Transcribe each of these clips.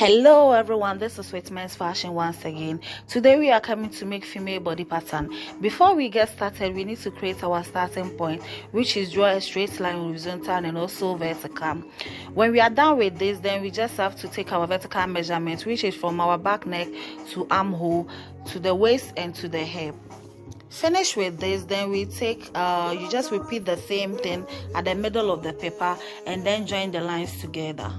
Hello everyone, this is Sweet Men's Fashion once again. Today we are coming to make female body pattern. Before we get started, we need to create our starting point, which is draw a straight line, horizontal and also vertical. When we are done with this, then we just have to take our vertical measurement, which is from our back neck to armhole to the waist and to the hip. Finish with this, then we take you just repeat the same thing at the middle of the paper and then join the lines together.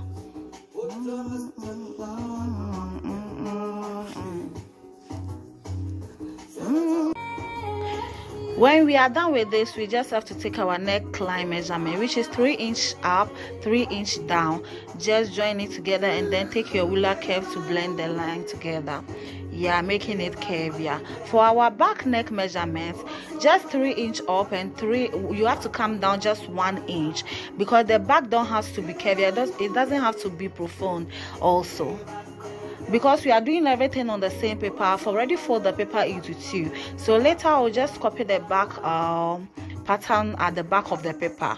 When we are done with this, we just have to take our neckline measurement, which is 3 inch up, 3 inch down. Just join it together and then take your ruler curve to blend the line together. Yeah, making it curvier. For our back neck measurement, just 3 inch up and you have to come down just 1 inch, because the back don't have to be curvier. It doesn't have to be profound also. Because we are doing everything on the same paper, I've already fold the paper into two. So later I'll just copy the back pattern at the back of the paper.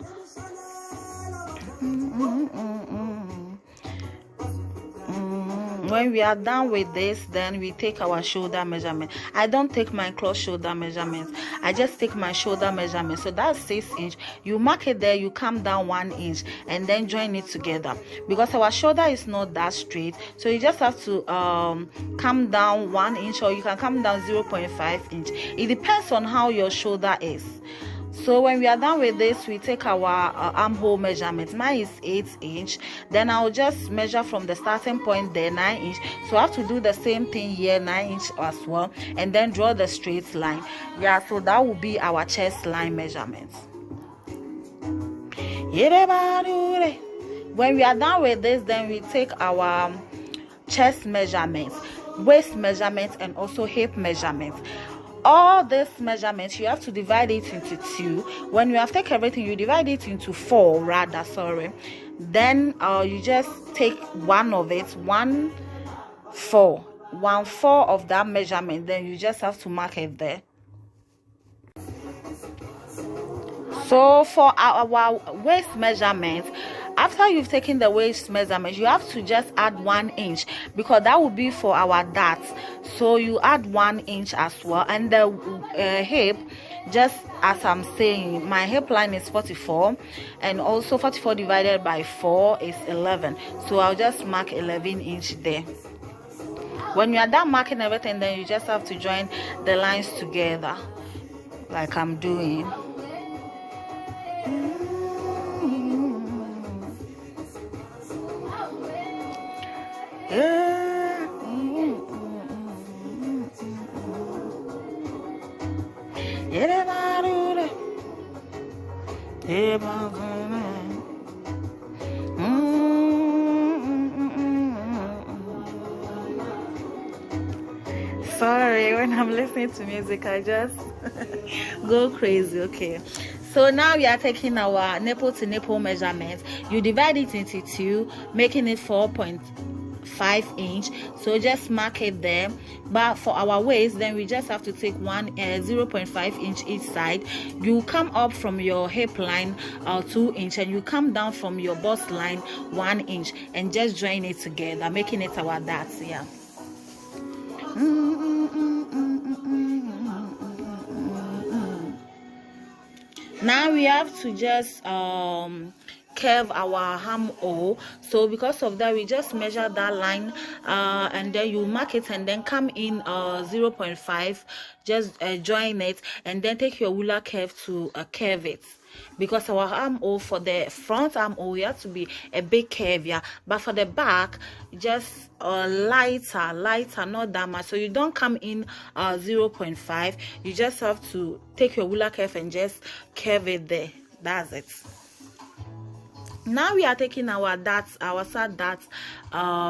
When we are done with this, then we take our shoulder measurement. I don't take my cloth shoulder measurement. I just take my shoulder measurement. So that's 6 inch. You mark it there, you come down 1 inch and then join it together. Because our shoulder is not that straight, so you just have to come down 1 inch, or you can come down 0.5 inch. It depends on how your shoulder is. So when we are done with this, we take our armhole measurement. Mine is 8 inch. Then I'll just measure from the starting point there, 9 inch. So I have to do the same thing here, 9 inch as well, and then draw the straight line. Yeah, so that will be our chest line measurement. When we are done with this, then we take our chest measurements, waist measurements, and also hip measurements. All these measurements, you have to divide it into two. When you have taken everything, you divide it into four rather, sorry. Then you just take one of it, 1/4 of that measurement. Then you just have to mark it there. So for our waist measurement, after you've taken the waist measurement, you have to just add 1 inch, because that will be for our darts. So you add 1 inch as well. And the hip, just as I'm saying, my hip line is 44, and also 44 divided by 4 is 11. So I'll just mark 11 inch there. When you are done marking everything, then you just have to join the lines together like I'm doing. Sorry, when I'm listening to music, I just go crazy. Okay, so now we are taking our nipple to nipple measurement. You divide it into two, making it 4.5 inch. So just mark it there. But for our waist, then we just have to take 0.5 inch each side. You come up from your hip line 2 inch, and you come down from your bust line 1 inch, and just join it together, making it our darts. Yeah. Now we have to just curve our armhole. So because of that, we just measure that line and then you mark it and then come in 0.5, just join it and then take your ruler curve to curve it. Because our armhole, for the front armhole, we have to be a bit curvier, but for the back, just lighter, not that much. So you don't come in 0.5. You just have to take your ruler curve and just curve it there. That's it. Now we are taking our darts, our side darts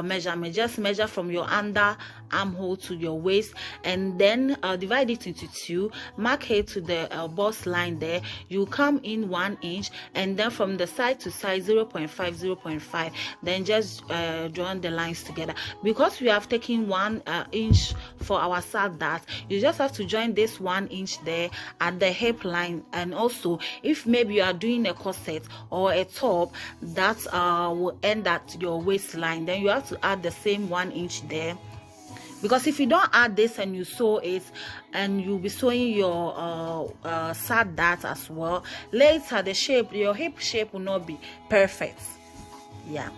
measurement. Just measure from your under armhole to your waist, and then divide it into two, mark it to the bust line there. You come in 1 inch, and then from the side to side 0.5, then just join the lines together. Because we have taken 1 inch for our side dart, you just have to join this 1 inch there at the hip line. And also, if maybe you are doing a corset or a top that will end at your waistline, then then you have to add the same 1 inch there, because if you don't add this and you sew it, and you'll be sewing your side dart as well, later the shape, your hip shape will not be perfect. Yeah,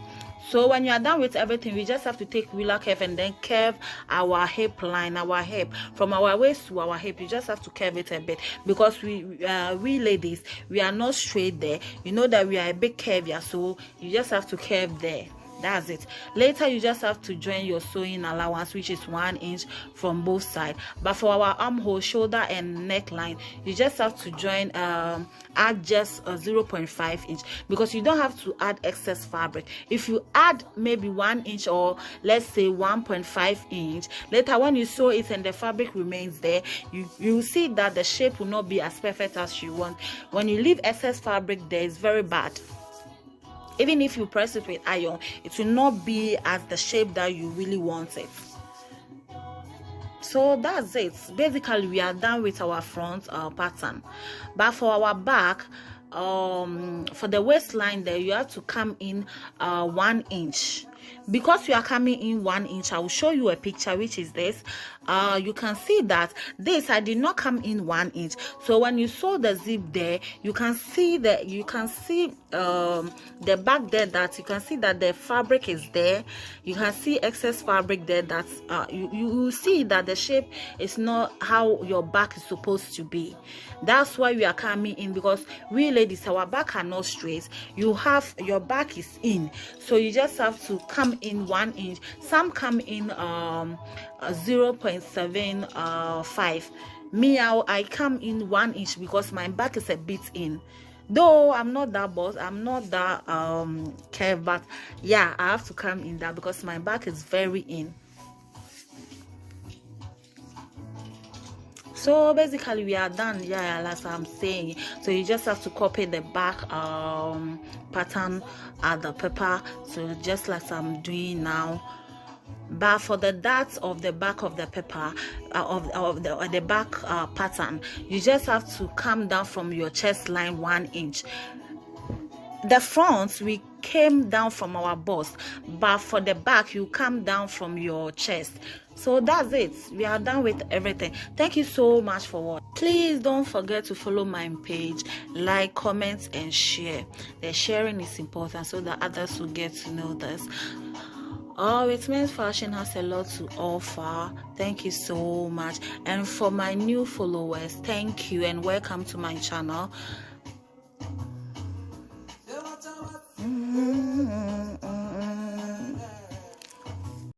so when you are done with everything, we just have to take ruler curve and then curve our hip line, our hip from our waist to our hip. You just have to curve it a bit, because we ladies, we are not straight there. You know that we are a bit curvier, so you just have to curve there. That's it. Later you just have to join your sewing allowance, which is 1 inch from both sides. But for our armhole, shoulder and neckline, you just have to join add just a 0.5 inch, because you don't have to add excess fabric. If you add maybe 1 inch, or let's say 1.5 inch, later when you sew it and the fabric remains there, you see that the shape will not be as perfect as you want. When you leave excess fabric there, it's very bad. Even if you press it with iron, it will not be as the shape that you really want it. So that's it. Basically, we are done with our front pattern. But for our back, for the waistline there, you have to come in 1 inch. Because you are coming in 1 inch, I will show you a picture, which is this. You can see that this, I did not come in 1 inch. So when you sew the zip there, you can see the back there, that you can see that the fabric is there. You can see excess fabric there, that you will see that the shape is not how your back is supposed to be. That's why we are coming in, because we ladies, our back are not straight. You have, your back is in, so you just have to come in 1 inch. Some come in 0.75. Me, I come in 1 inch because my back is a bit in. Though I'm not that boss, I'm not that curved, but yeah, I have to come in that because my back is very in. So basically we are done. Yeah, as I'm saying, so you just have to copy the back pattern at the paper, so just like I'm doing now. But for the darts of the back of the paper, of the back pattern, you just have to come down from your chest line 1 inch. The front, we came down from our bust, but for the back, you come down from your chest. So that's it. We are done with everything. Thank you so much for watching. Please don't forget to follow my page, like, comment, and share. The sharing is important so that others will get to know this. It Men's Fashion has a lot to offer. Thank you so much. And for my new followers, thank you and welcome to my channel.